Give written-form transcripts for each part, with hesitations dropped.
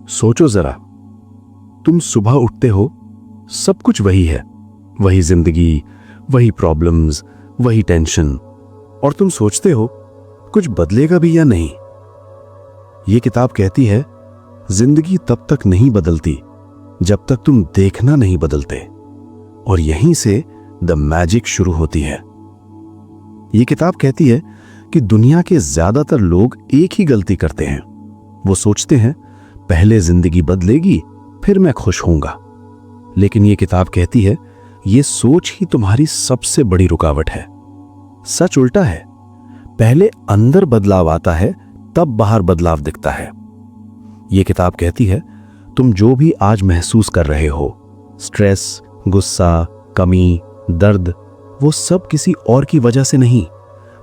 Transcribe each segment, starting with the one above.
सोचो जरा, तुम सुबह उठते हो, सब कुछ वही है, वही जिंदगी, वही प्रॉब्लम्स, वही टेंशन, और तुम सोचते हो कुछ बदलेगा भी या नहीं। ये किताब कहती है जिंदगी तब तक नहीं बदलती जब तक तुम देखना नहीं बदलते, और यहीं से द मैजिक शुरू होती है। ये किताब कहती है कि दुनिया के ज्यादातर लोग एक ही गलती करते हैं। वो सोचते हैं पहले जिंदगी बदलेगी फिर मैं खुश होऊंगा। लेकिन ये किताब कहती है ये सोच ही तुम्हारी सबसे बड़ी रुकावट है। सच उल्टा है, पहले अंदर बदलाव आता है तब बाहर बदलाव दिखता है। ये किताब कहती है तुम जो भी आज महसूस कर रहे हो, स्ट्रेस, गुस्सा, कमी, दर्द, वो सब किसी और की वजह से नहीं,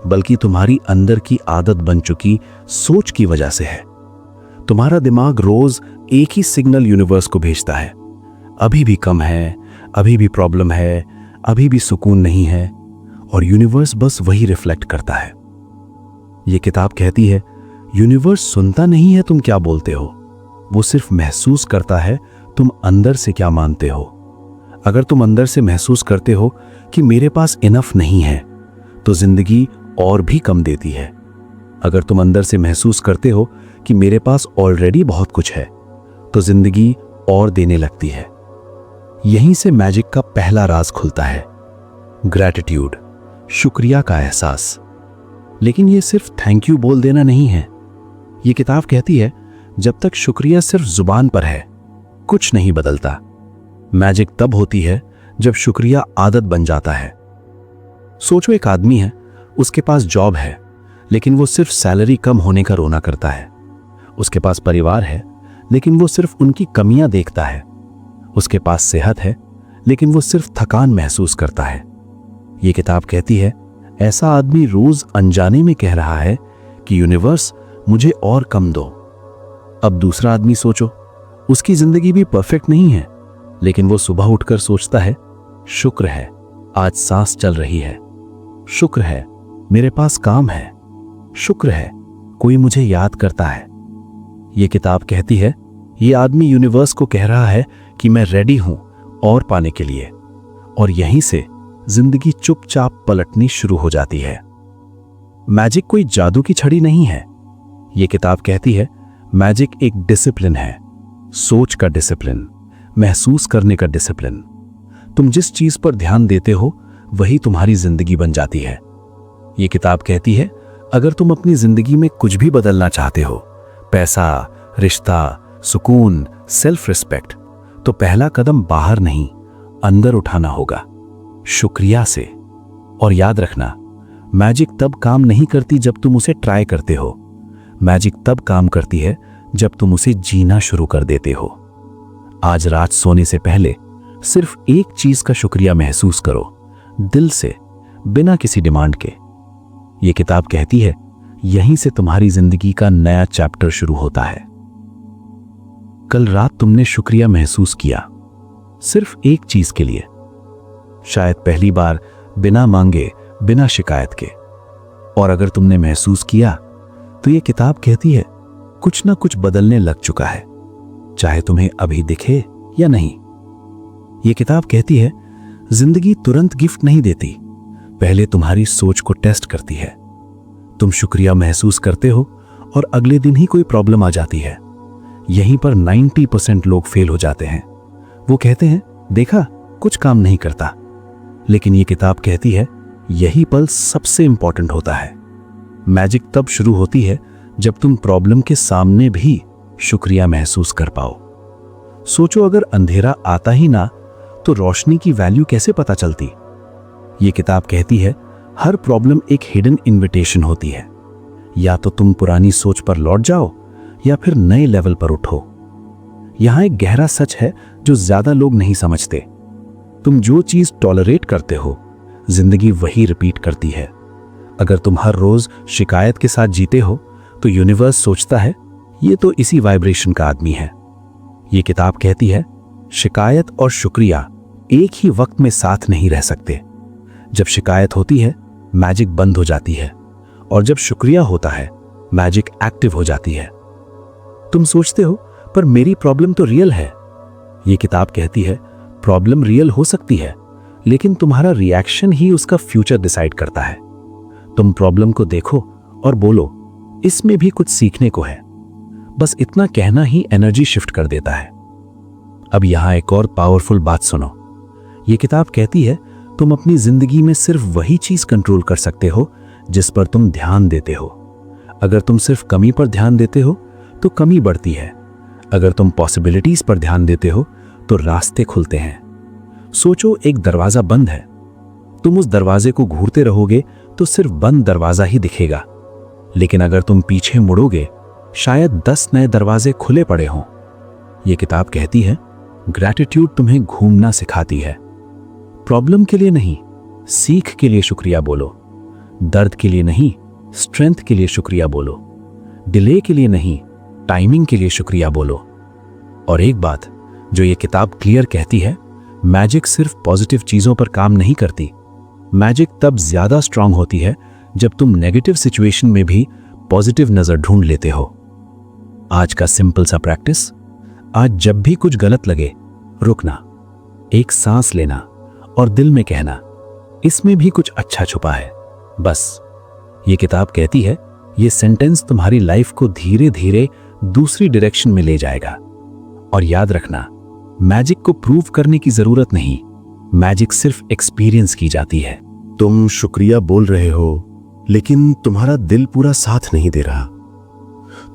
बल्कि तुम्हारी अंदर की आदत बन चुकी सोच की वजह से है। तुम्हारा दिमाग रोज एक ही सिग्नल यूनिवर्स को भेजता है, अभी भी कम है, अभी भी प्रॉब्लम है, अभी भी सुकून नहीं है, और यूनिवर्स बस वही रिफ्लेक्ट करता है। यह किताब कहती है यूनिवर्स सुनता नहीं है तुम क्या बोलते हो, वो सिर्फ महसूस करता है तुम अंदर से क्या मानते हो। अगर तुम अंदर से महसूस करते हो कि मेरे पास इनफ नहीं है, तो जिंदगी और भी कम देती है। अगर तुम अंदर से महसूस करते हो कि मेरे पास ऑलरेडी बहुत कुछ है, तो जिंदगी और देने लगती है। यहीं से मैजिक का पहला राज खुलता है, ग्रैटिट्यूड, शुक्रिया का एहसास। लेकिन यह सिर्फ थैंक यू बोल देना नहीं है। यह किताब कहती है जब तक शुक्रिया सिर्फ जुबान पर है, कुछ नहीं बदलता। मैजिक तब होती है जब शुक्रिया आदत बन जाता है। सोचो एक आदमी है, उसके पास जॉब है, लेकिन वो सिर्फ सैलरी कम होने का रोना करता है। उसके पास परिवार है, लेकिन वो सिर्फ उनकी कमियां देखता है। उसके पास सेहत है, लेकिन वो सिर्फ थकान महसूस करता है। ये किताब कहती है ऐसा आदमी रोज अनजाने में कह रहा है कि यूनिवर्स मुझे और कम दो। अब दूसरा आदमी सोचो, उसकी जिंदगी भी परफेक्ट नहीं है, लेकिन वो सुबह उठकर सोचता है शुक्र है आज सांस चल रही है, शुक्र है मेरे पास काम है, शुक्र है कोई मुझे याद करता है। ये किताब कहती है ये आदमी यूनिवर्स को कह रहा है कि मैं रेडी हूं और पाने के लिए, और यहीं से जिंदगी चुपचाप पलटनी शुरू हो जाती है। मैजिक कोई जादू की छड़ी नहीं है। ये किताब कहती है मैजिक एक डिसिप्लिन है, सोच का डिसिप्लिन, महसूस करने का डिसिप्लिन। तुम जिस चीज पर ध्यान देते हो वही तुम्हारी जिंदगी बन जाती है। ये किताब कहती है अगर तुम अपनी जिंदगी में कुछ भी बदलना चाहते हो, पैसा, रिश्ता, सुकून, सेल्फ रिस्पेक्ट, तो पहला कदम बाहर नहीं अंदर उठाना होगा, शुक्रिया से। और याद रखना, मैजिक तब काम नहीं करती जब तुम उसे ट्राई करते हो, मैजिक तब काम करती है जब तुम उसे जीना शुरू कर देते हो। आज रात सोने से पहले सिर्फ एक चीज का शुक्रिया महसूस करो, दिल से, बिना किसी डिमांड के। यह किताब कहती है यहीं से तुम्हारी जिंदगी का नया चैप्टर शुरू होता है। कल रात तुमने शुक्रिया महसूस किया, सिर्फ एक चीज के लिए, शायद पहली बार, बिना मांगे, बिना शिकायत के। और अगर तुमने महसूस किया तो यह किताब कहती है कुछ ना कुछ बदलने लग चुका है, चाहे तुम्हें अभी दिखे या नहीं। यह किताब कहती है जिंदगी तुरंत गिफ्ट नहीं देती, पहले तुम्हारी सोच को टेस्ट करती है। तुम शुक्रिया महसूस करते हो और अगले दिन ही कोई प्रॉब्लम आ जाती है। यहीं पर 90% लोग फेल हो जाते हैं। वो कहते हैं देखा कुछ काम नहीं करता। लेकिन ये किताब कहती है यही पल सबसे इंपॉर्टेंट होता है। मैजिक तब शुरू होती है जब तुम प्रॉब्लम के सामने भी शुक्रिया महसूस कर पाओ। सोचो अगर अंधेरा आता ही ना तो रोशनी की वैल्यू कैसे पता चलती। ये किताब कहती है हर प्रॉब्लम एक हिडन इनविटेशन होती है, या तो तुम पुरानी सोच पर लौट जाओ या फिर नए लेवल पर उठो। यहां एक गहरा सच है जो ज्यादा लोग नहीं समझते। तुम जो चीज टॉलरेट करते हो जिंदगी वही रिपीट करती है। अगर तुम हर रोज शिकायत के साथ जीते हो तो यूनिवर्स सोचता है ये तो इसी वाइब्रेशन का आदमी है। ये किताब कहती है शिकायत और शुक्रिया एक ही वक्त में साथ नहीं रह सकते। जब शिकायत होती है मैजिक बंद हो जाती है, और जब शुक्रिया होता है मैजिक एक्टिव हो जाती है। तुम सोचते हो पर मेरी प्रॉब्लम तो रियल है। ये किताब कहती है प्रॉब्लम रियल हो सकती है, लेकिन तुम्हारा रिएक्शन ही उसका फ्यूचर डिसाइड करता है। तुम प्रॉब्लम को देखो और बोलो इसमें भी कुछ सीखने को है। बस इतना कहना ही एनर्जी शिफ्ट कर देता है। अब यहां एक और पावरफुल बात सुनो। ये किताब कहती है तुम अपनी जिंदगी में सिर्फ वही चीज कंट्रोल कर सकते हो जिस पर तुम ध्यान देते हो। अगर तुम सिर्फ कमी पर ध्यान देते हो तो कमी बढ़ती है। अगर तुम पॉसिबिलिटीज पर ध्यान देते हो तो रास्ते खुलते हैं। सोचो एक दरवाजा बंद है, तुम उस दरवाजे को घूरते रहोगे तो सिर्फ बंद दरवाजा ही दिखेगा, लेकिन अगर तुम पीछे मुड़ोगे शायद 10 नए दरवाजे खुले पड़े हों। यह किताब कहती है ग्रैटिट्यूड तुम्हें घूमना सिखाती है। प्रॉब्लम के लिए नहीं, सीख के लिए शुक्रिया बोलो। दर्द के लिए नहीं, स्ट्रेंथ के लिए शुक्रिया बोलो। डिले के लिए नहीं, टाइमिंग के लिए शुक्रिया बोलो। और एक बात जो ये किताब क्लियर कहती है, मैजिक सिर्फ पॉजिटिव चीजों पर काम नहीं करती। मैजिक तब ज्यादा स्ट्रांग होती है जब तुम नेगेटिव सिचुएशन में भी पॉजिटिव नजर ढूंढ लेते हो। आज का सिंपल सा प्रैक्टिस, आज जब भी कुछ गलत लगे रुकना, एक सांस लेना और दिल में कहना इसमें भी कुछ अच्छा छुपा है। बस ये किताब कहती है ये सेंटेंस तुम्हारी लाइफ को धीरे धीरे दूसरी डायरेक्शन में ले जाएगा। और याद रखना, मैजिक को प्रूव करने की जरूरत नहीं, मैजिक सिर्फ एक्सपीरियंस की जाती है। तुम शुक्रिया बोल रहे हो, लेकिन तुम्हारा दिल पूरा साथ नहीं दे रहा।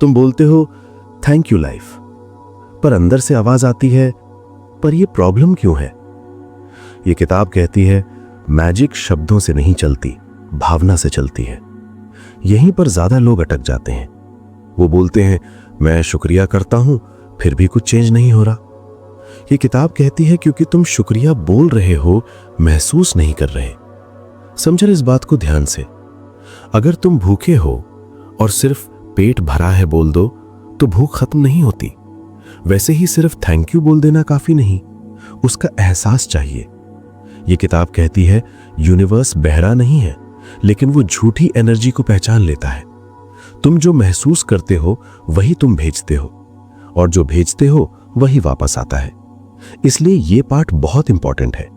तुम बोलते हो थैंक यू लाइफ, पर अंदर से आवाज आती है पर यह प्रॉब्लम क्यों है। यह किताब कहती है मैजिक शब्दों से नहीं चलती, भावना से चलती है। यहीं पर ज्यादा लोग अटक जाते हैं। वो बोलते हैं मैं शुक्रिया करता हूं फिर भी कुछ चेंज नहीं हो रहा। ये किताब कहती है क्योंकि तुम शुक्रिया बोल रहे हो, महसूस नहीं कर रहे। समझो इस बात को ध्यान से। अगर तुम भूखे हो और सिर्फ पेट भरा है बोल दो तो भूख खत्म नहीं होती। वैसे ही सिर्फ थैंक यू बोल देना काफी नहीं, उसका एहसास चाहिए। ये किताब कहती है यूनिवर्स बहरा नहीं है, लेकिन वो झूठी एनर्जी को पहचान लेता है। तुम जो महसूस करते हो वही तुम भेजते हो, और जो भेजते हो वही वापस आता है। इसलिए ये पार्ट बहुत इंपॉर्टेंट है।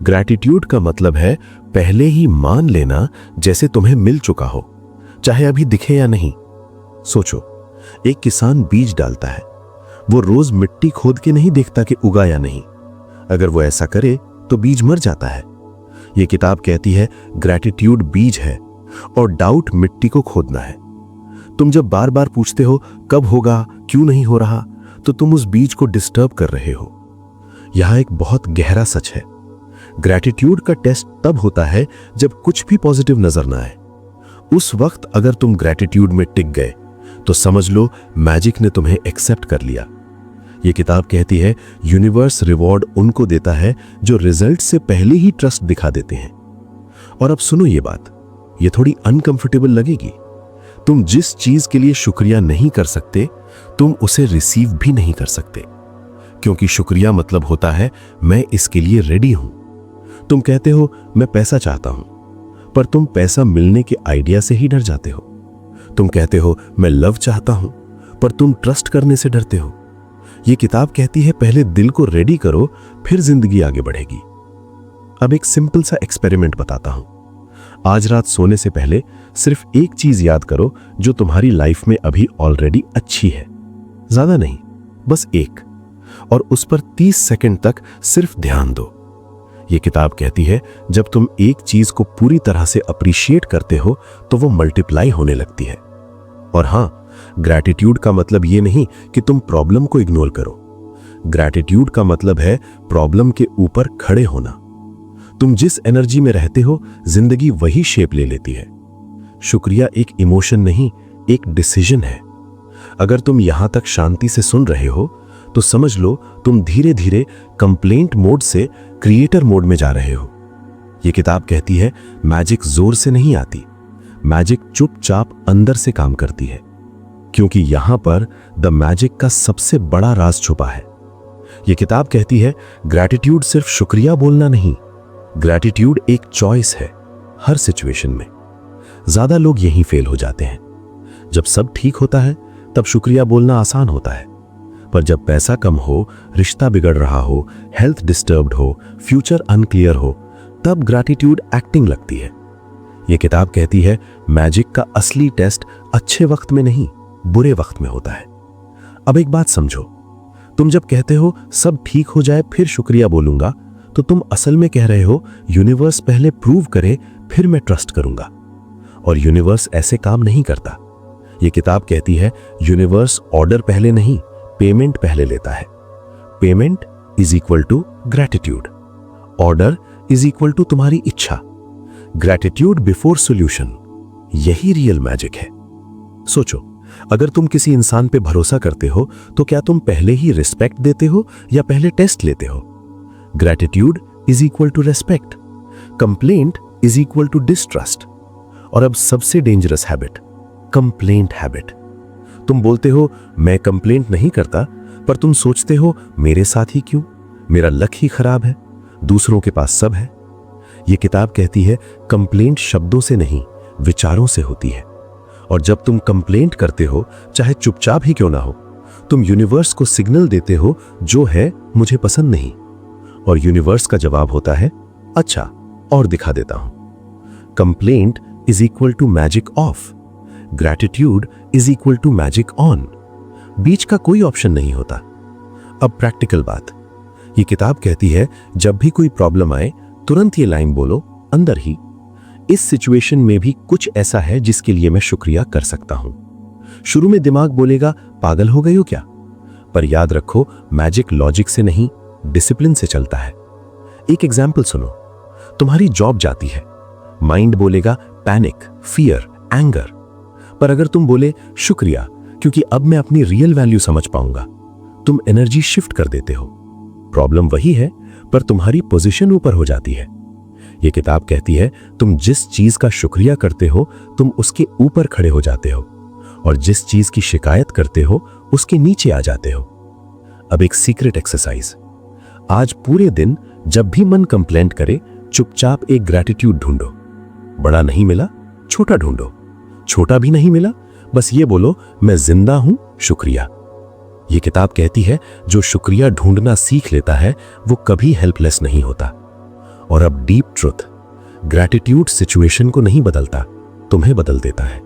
ग्रैटिट्यूड का मतलब है पहले ही मान लेना जैसे तुम्हें मिल चुका हो, चाहे अभी दिखे या नहीं। सोचो, एक किसान बीज डालता है, वो रोज मिट्टी खोद के नहीं देखता कि उगा या नहीं। अगर वो ऐसा करे तो बीज मर जाता है। ये किताब कहती है ग्रैटिट्यूड बीज है और डाउट मिट्टी को खोदना है। तुम जब बार बार पूछते हो कब होगा, क्यों नहीं हो रहा, तो तुम उस बीज को डिस्टर्ब कर रहे हो। यहां एक बहुत गहरा सच है, ग्रैटिट्यूड का टेस्ट तब होता है जब कुछ भी पॉजिटिव नजर ना आए। उस वक्त अगर तुम ग्रैटिट्यूड में टिक गए तो समझ लो मैजिक ने तुम्हें एक्सेप्ट कर लिया। यह किताब कहती है यूनिवर्स रिवॉर्ड उनको देता है जो रिजल्ट से पहले ही ट्रस्ट दिखा देते हैं। और अब सुनो ये बात, ये थोड़ी अनकंफर्टेबल लगेगी। तुम जिस चीज के लिए शुक्रिया नहीं कर सकते, तुम उसे रिसीव भी नहीं कर सकते, क्योंकि शुक्रिया मतलब होता है मैं इसके लिए रेडी हूं। तुम कहते हो मैं पैसा चाहता हूं, पर तुम पैसा मिलने के आइडिया से ही डर जाते हो। तुम कहते हो मैं लव चाहता हूं, पर तुम ट्रस्ट करने से डरते हो। यह किताब कहती है पहले दिल को रेडी करो, फिर जिंदगी आगे बढ़ेगी। अब एक सिंपल सा एक्सपेरिमेंट बताता हूं। आज रात सोने से पहले सिर्फ एक चीज याद करो जो तुम्हारी लाइफ में अभी ऑलरेडी अच्छी है। ज्यादा नहीं, बस एक, और उस पर 30 सेकंड तक सिर्फ ध्यान दो। यह किताब कहती है जब तुम एक चीज को पूरी तरह से अप्रिशिएट करते हो तो वो मल्टीप्लाई होने लगती है। और हां, ग्रैटिट्यूड का मतलब यह नहीं कि तुम प्रॉब्लम को इग्नोर करो। ग्रैटिट्यूड का मतलब है प्रॉब्लम के ऊपर खड़े होना। तुम जिस एनर्जी में रहते हो जिंदगी वही शेप ले लेती है। शुक्रिया एक इमोशन नहीं, एक डिसीजन है। अगर तुम यहां तक शांति से सुन रहे हो तो समझ लो तुम धीरे धीरे कंप्लेंट मोड से क्रिएटर मोड में जा रहे हो। यह किताब कहती है मैजिक जोर से नहीं आती, मैजिक चुपचाप अंदर से काम करती है, क्योंकि यहां पर द मैजिक का सबसे बड़ा राज छुपा है। यह किताब कहती है ग्रैटिट्यूड सिर्फ शुक्रिया बोलना नहीं, ग्रैटिट्यूड एक चॉइस है हर सिचुएशन में। ज्यादा लोग यहीं फेल हो जाते हैं। जब सब ठीक होता है तब शुक्रिया बोलना आसान होता है, पर जब पैसा कम हो, रिश्ता बिगड़ रहा हो, हेल्थ डिस्टर्ब्ड हो, फ्यूचर अनक्लियर हो, तब ग्रैटिट्यूड एक्टिंग लगती है। यह किताब कहती है मैजिक का असली टेस्ट अच्छे वक्त में नहीं, बुरे वक्त में होता है। अब एक बात समझो, तुम जब कहते हो सब ठीक हो जाए फिर शुक्रिया बोलूंगा, तो तुम असल में कह रहे हो यूनिवर्स पहले प्रूव करे फिर मैं ट्रस्ट करूंगा। और यूनिवर्स ऐसे काम नहीं करता। यह किताब कहती है यूनिवर्स ऑर्डर पहले नहीं, पेमेंट पहले लेता है। Payment is equal to gratitude, order is equal to तुम्हारी इच्छा। ग्रैटिट्यूड बिफोर सॉल्यूशन, यही रियल मैजिक है। सोचो, अगर तुम किसी इंसान पे भरोसा करते हो तो क्या तुम पहले ही रिस्पेक्ट देते हो या पहले टेस्ट लेते हो? Gratitude is equal to respect, complaint is equal to distrust. और अब सबसे डेंजरस हैबिट, कंप्लेंट हैबिट। तुम बोलते हो मैं कंप्लेंट नहीं करता, पर तुम सोचते हो मेरे साथ ही क्यों, मेरा लक ही खराब है, दूसरों के पास सब है। यह किताब कहती है कंप्लेंट शब्दों से नहीं, विचारों से होती है। और जब तुम कंप्लेंट करते हो, चाहे चुपचाप ही क्यों ना हो, तुम यूनिवर्स को सिग्नल देते हो जो है मुझे पसंद नहीं। और यूनिवर्स का जवाब होता है अच्छा और दिखा देता हूं। Complaint is equal to magic off, gratitude is equal to magic on. बीच का कोई ऑप्शन नहीं होता। अब प्रैक्टिकल बात, ये किताब कहती है जब भी कोई प्रॉब्लम आए तुरंत ये लाइन बोलो अंदर ही, इस सिचुएशन में भी कुछ ऐसा है जिसके लिए मैं शुक्रिया कर सकता हूं। शुरू में दिमाग बोलेगा पागल हो गई हो क्या, पर याद रखो मैजिक लॉजिक से नहीं, डिसिप्लिन से चलता है। एक एग्जाम्पल सुनो, तुम्हारी जॉब जाती है, माइंड बोलेगा पैनिक, फियर, एंगर। पर अगर तुम बोले शुक्रिया क्योंकि अब मैं अपनी रियल वैल्यू समझ पाऊंगा, तुम एनर्जी शिफ्ट कर देते हो। प्रॉब्लम वही है पर तुम्हारी पोजीशन ऊपर हो जाती है। यह किताब कहती है तुम जिस चीज का शुक्रिया करते हो तुम उसके ऊपर खड़े हो जाते हो, और जिस चीज की शिकायत करते हो उसके नीचे आ जाते हो। अब एक सीक्रेट एक्सरसाइज, आज पूरे दिन जब भी मन कंप्लेंट करे चुपचाप एक ग्रैटिट्यूड ढूंढो। बड़ा नहीं मिला, छोटा ढूंढो। छोटा भी नहीं मिला, बस ये बोलो मैं जिंदा हूं, शुक्रिया। यह किताब कहती है जो शुक्रिया ढूंढना सीख लेता है वो कभी हेल्पलेस नहीं होता। और अब डीप ट्रुथ, ग्रैटिट्यूड सिचुएशन को नहीं बदलता, तुम्हें बदल देता है।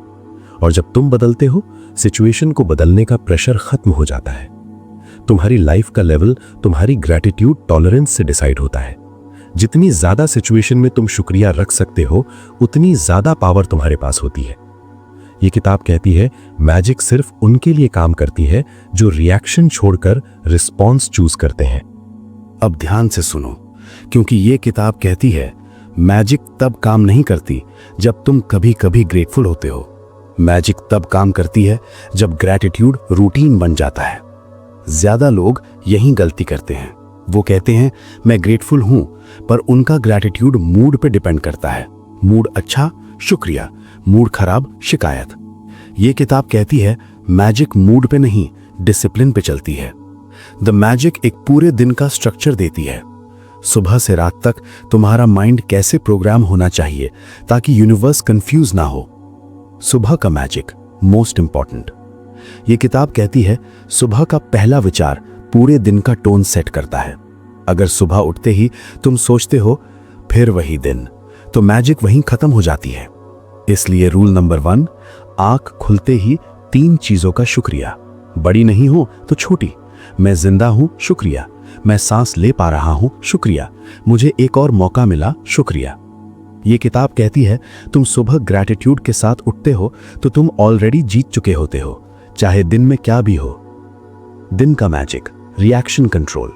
और जब तुम बदलते हो सिचुएशन को बदलने का प्रेशर खत्म हो जाता है। तुम्हारी लाइफ का लेवल तुम्हारी ग्रैटिट्यूड टॉलरेंस से डिसाइड होता है। जितनी ज्यादा सिचुएशन में तुम शुक्रिया रख सकते हो उतनी ज्यादा पावर तुम्हारे पास होती है। यह किताब कहती है मैजिक सिर्फ उनके लिए काम करती है जो रिएक्शन छोड़कर रिस्पॉन्स चूज करते हैं। अब ध्यान से सुनो, क्योंकि यह किताब कहती है मैजिक तब काम नहीं करती जब तुम कभी कभी ग्रेटफुल होते हो। मैजिक तब काम करती है जब ग्रैटिट्यूड रूटीन बन जाता है। ज्यादा लोग यही गलती करते हैं, वो कहते हैं मैं ग्रेटफुल हूं, पर उनका ग्रैटिट्यूड मूड पे डिपेंड करता है। मूड अच्छा, शुक्रिया, मूड खराब, शिकायत। यह किताब कहती है मैजिक मूड पे नहीं, डिसिप्लिन पे चलती है। द मैजिक एक पूरे दिन का स्ट्रक्चर देती है। सुबह से रात तक तुम्हारा माइंड कैसे प्रोग्राम होना चाहिए ताकि यूनिवर्स कंफ्यूज ना हो। सुबह का मैजिक मोस्ट इंपॉर्टेंट। यह किताब कहती है सुबह का पहला विचार पूरे दिन का टोन सेट करता है। अगर सुबह उठते ही तुम सोचते हो फिर वही दिन, तो मैजिक वहीं खत्म हो जाती है। इसलिए रूल नंबर 1, आंख खुलते ही 3 चीजों का शुक्रिया। बड़ी नहीं हो तो छोटी, मैं जिंदा हूं, शुक्रिया, मैं सांस ले पा रहा हूं, शुक्रिया, मुझे एक और मौका मिला, शुक्रिया। यह किताब कहती है तुम सुबह ग्रैटिट्यूड के साथ उठते हो तो तुम ऑलरेडी जीत चुके होते हो, चाहे दिन में क्या भी हो। दिन का मैजिक, रिएक्शन कंट्रोल।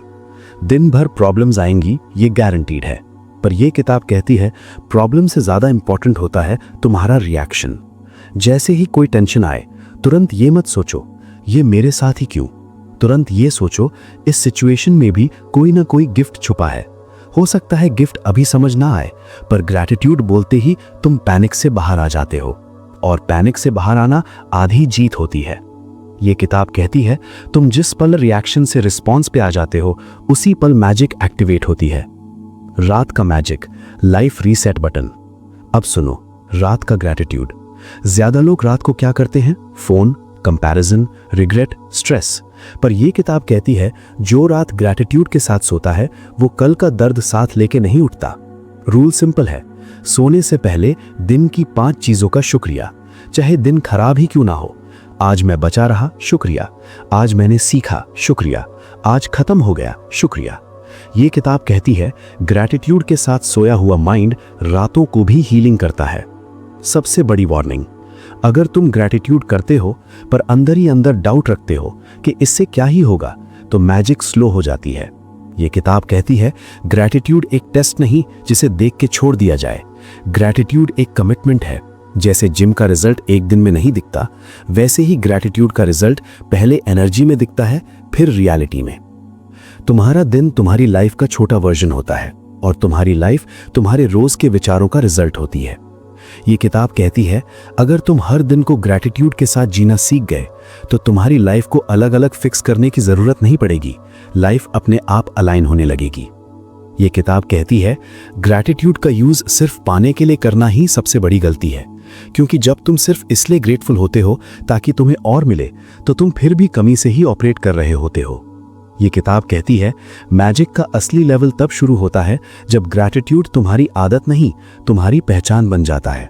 दिन भर प्रॉब्लम्स आएंगी, ये गारंटीड है, पर यह किताब कहती है प्रॉब्लम से ज्यादा इंपॉर्टेंट होता है तुम्हारा रिएक्शन। जैसे ही कोई टेंशन आए तुरंत ये मत सोचो ये मेरे साथ ही क्यों, तुरंत ये सोचो इस सिचुएशन में भी कोई ना कोई गिफ्ट छुपा है। हो सकता है गिफ्ट अभी समझ ना आए, पर ग्रैटिट्यूड बोलते ही तुम पैनिक से बाहर आ जाते हो, और पैनिक से बाहर आना आधी जीत होती है। यह किताब कहती है तुम जिस पल रिएक्शन से रिस्पॉन्स पे आ जाते हो उसी पल मैजिक एक्टिवेट होती है। रात का मैजिक, लाइफ रीसेट बटन। अब सुनो, रात का ग्रैटिट्यूड। ज्यादा लोग रात को क्या करते हैं? Phone, comparison, regret, stress. पर यह किताब कहती है जो रात ग्रैटिट्यूड के साथ सोता है वो कल का दर्द साथ लेके नहीं उठता। रूल सिंपल है, सोने से पहले दिन की 5 चीजों का शुक्रिया, चाहे दिन खराब ही क्यों ना हो। आज मैं बचा रहा, शुक्रिया। आज मैंने सीखा, शुक्रिया। आज खत्म हो गया, शुक्रिया। ये किताब कहती है ग्रैटिट्यूड के साथ सोया हुआ माइंड रातों को भी हीलिंग करता है। सबसे बड़ी वार्निंग, अगर तुम ग्रैटिट्यूड करते हो पर अंदर ही अंदर डाउट रखते हो कि इससे क्या ही होगा, तो मैजिक स्लो हो जाती है। ये किताब कहती है ग्रैटिट्यूड एक टेस्ट नहीं जिसे देख के छोड़ दिया जाए। ग्रैटिट्यूड एक कमिटमेंट है। जैसे जिम का रिजल्ट एक दिन में नहीं दिखता, वैसे ही ग्रैटिट्यूड का रिजल्ट पहले एनर्जी में दिखता है, फिर रियलिटी में। तुम्हारा दिन तुम्हारी लाइफ का छोटा वर्जन होता है और तुम्हारी लाइफ तुम्हारे रोज के विचारों का रिजल्ट होती है। ये किताब कहती है अगर तुम हर दिन को ग्रैटिट्यूड के साथ जीना सीख गए तो तुम्हारी लाइफ को अलग अलग फिक्स करने की जरूरत नहीं पड़ेगी, लाइफ अपने आप अलाइन होने लगेगी। ये किताब कहती है ग्रैटिट्यूड का यूज सिर्फ पाने के लिए करना ही सबसे बड़ी गलती है, क्योंकि जब तुम सिर्फ इसलिए ग्रेटफुल होते हो ताकि तुम्हें और मिले, तो तुम फिर भी कमी से ही ऑपरेट कर रहे होते हो। ये किताब कहती है मैजिक का असली लेवल तब शुरू होता है जब ग्रैटिट्यूड तुम्हारी आदत नहीं, तुम्हारी पहचान बन जाता है।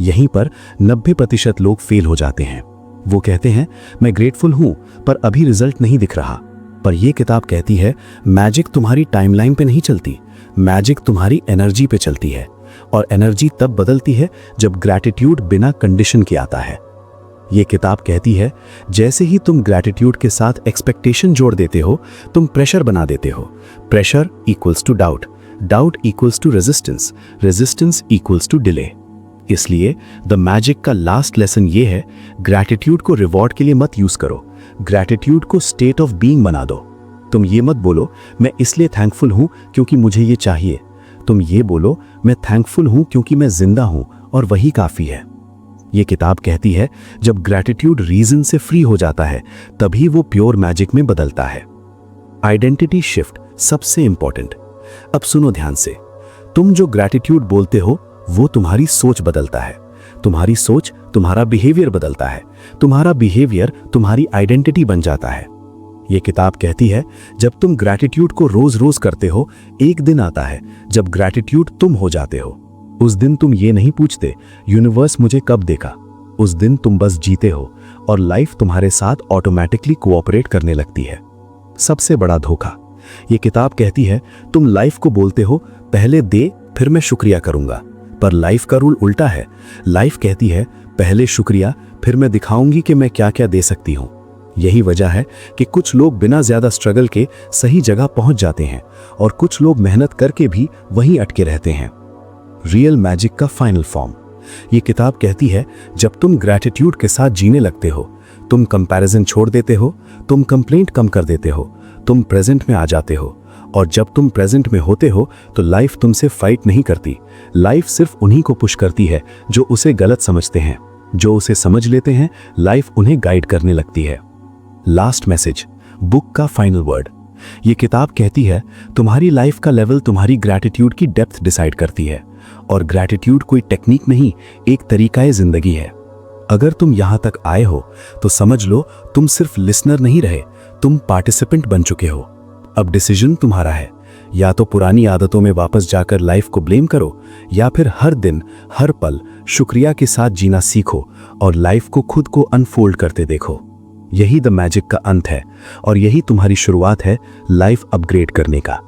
यहीं पर 90% लोग फेल हो जाते हैं। वो कहते हैं मैं ग्रेटफुल हूं पर अभी रिजल्ट नहीं दिख रहा। पर यह किताब कहती है मैजिक तुम्हारी टाइमलाइन पे नहीं चलती, मैजिक तुम्हारी एनर्जी पे चलती है। और एनर्जी तब बदलती है जब ग्रैटिट्यूड बिना कंडीशन के आता है। ये किताब कहती है जैसे ही तुम ग्रैटिट्यूड के साथ एक्सपेक्टेशन जोड़ देते हो, तुम प्रेशर बना देते हो। Pressure equals to doubt, doubt equals to resistance, resistance equals to delay. इसलिए द मैजिक का लास्ट लेसन ये है, ग्रैटिट्यूड को रिवॉर्ड के लिए मत यूज करो, ग्रैटिट्यूड को स्टेट ऑफ बीइंग बना दो। तुम ये मत बोलो मैं इसलिए थैंकफुल हूं क्योंकि मुझे ये चाहिए। तुम ये बोलो मैं थैंकफुल हूं क्योंकि मैं जिंदा हूं और वही काफी है। ये किताब कहती है जब ग्रैटिट्यूड रीजन से फ्री हो जाता है तभी वो प्योर मैजिक में बदलता है। आइडेंटिटी शिफ्ट सबसे इंपॉर्टेंट। अब सुनो ध्यान से, तुम जो ग्रैटिट्यूड बोलते हो वो तुम्हारी सोच बदलता है, तुम्हारी सोच तुम्हारा बिहेवियर बदलता है, तुम्हारा बिहेवियर तुम्हारी आइडेंटिटी बन जाता है। ये किताब कहती है जब तुम ग्रैटिट्यूड को रोज रोज करते हो, एक दिन आता है जब ग्रैटिट्यूड तुम हो जाते हो। उस दिन तुम ये नहीं पूछते यूनिवर्स मुझे कब देखा, उस दिन तुम बस जीते हो और लाइफ तुम्हारे साथ ऑटोमेटिकली कोऑपरेट करने लगती है। सबसे बड़ा धोखा, ये किताब कहती है तुम लाइफ को बोलते हो पहले दे फिर मैं शुक्रिया करूंगा, पर लाइफ का रूल उल्टा है। लाइफ कहती है पहले शुक्रिया फिर मैं दिखाऊंगी कि मैं क्या क्या दे सकती हूं। यही वजह है कि कुछ लोग बिना ज्यादा स्ट्रगल के सही जगह पहुंच जाते हैं और कुछ लोग मेहनत करके भी वहीं अटके रहते हैं। रियल मैजिक का फाइनल फॉर्म, ये किताब कहती है जब तुम ग्रैटिट्यूड के साथ जीने लगते हो, तुम कंपैरिजन छोड़ देते हो, तुम कंप्लेंट कम कर देते हो, तुम प्रेजेंट में आ जाते हो। और जब तुम प्रेजेंट में होते हो तो लाइफ तुमसे फाइट नहीं करती, लाइफ सिर्फ उन्हीं को पुश करती है जो उसे गलत समझते हैं। जो उसे समझ लेते हैं लाइफ उन्हें गाइड करने लगती है। लास्ट मैसेज, बुक का फाइनल वर्ड। ये किताब कहती है तुम्हारी लाइफ का लेवल तुम्हारी ग्रैटिट्यूड की डेप्थ डिसाइड करती है और ग्रैटिट्यूड कोई टेक्निक नहीं, एक तरीकाए जिंदगी है। अगर तुम यहां तक आए हो तो समझ लो तुम सिर्फ लिसनर नहीं रहे, तुम पार्टिसिपेंट बन चुके हो। अब डिसीजन तुम्हारा है, या तो पुरानी आदतों में वापस जाकर लाइफ को ब्लेम करो या फिर हर दिन हर पल शुक्रिया के साथ जीना सीखो और लाइफ को खुद को अनफोल्ड करते देखो। यही द मैजिक का अंत है और यही तुम्हारी शुरुआत है लाइफ अपग्रेड करने का।